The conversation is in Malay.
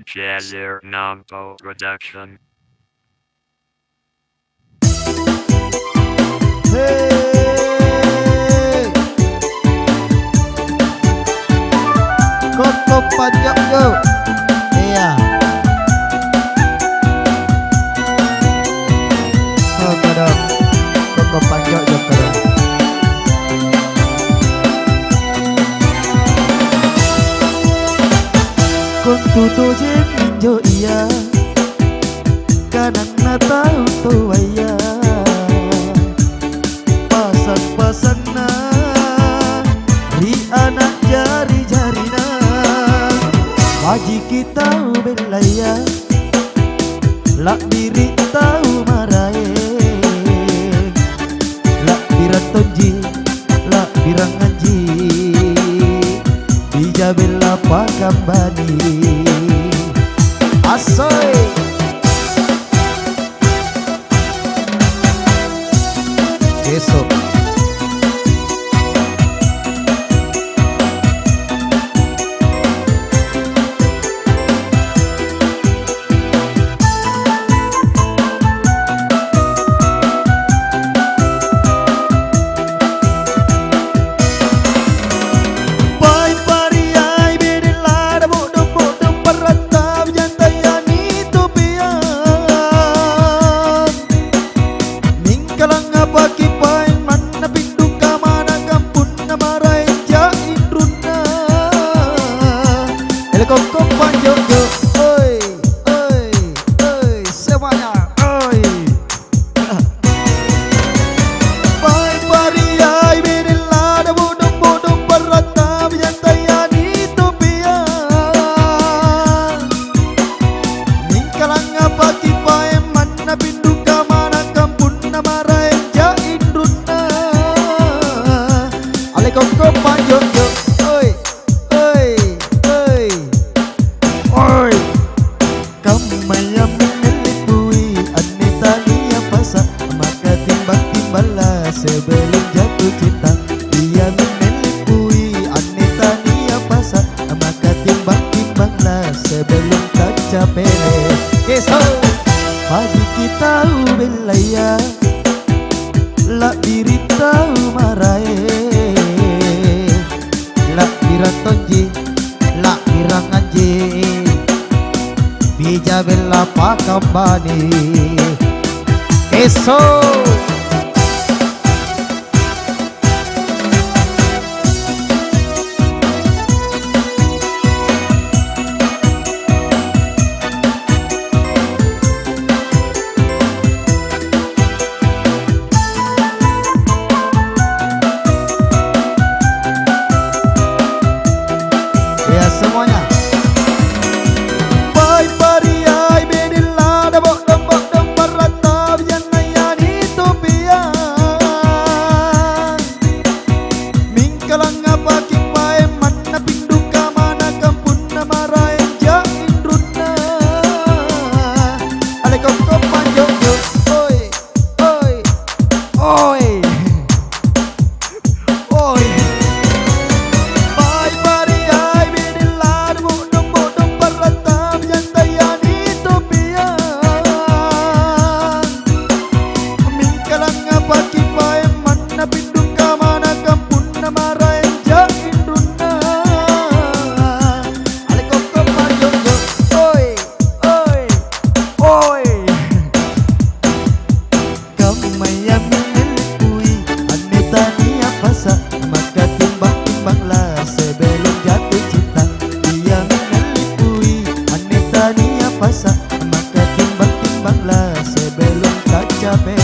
Jazzer Nampo Production. Hey, koko pajak yo, iya. Oh kadang, koko pajak yo kadang. Kon tuto jem jo iya, kadang na tahu tu waya. Pasang na di anak jari-jari na Haji kita belaya lak diri tahu marai lak biran tonji lak birang ngaji dijabela pakambani asoy esok koko panjang yo, oi, oi, oi, semuanya, oi. Bye pariai binillah da bodong bodong berata biantaya di topia. Ningkalang apa kipai mana pinduka mana kampun nama raja indruna. Ale koko panjang yo, oi, oi. Oi, kamaya menelipui anita dia pasak maka timbang-timbanglah sebelum jatuh cinta. Dia menelipui anita dia pasak maka timbang-timbanglah sebelum kaca beres. Keso, pagi kita belaya, lak diri tahu marai, lak birang tonji, lak birang ngaji. Bija bela pakambani eso ya semuanya. Maka timbang-timbanglah sebelum jatuh cinta. Dia menelipui anita dia pasak maka timbang-timbanglah sebelum kaca beres.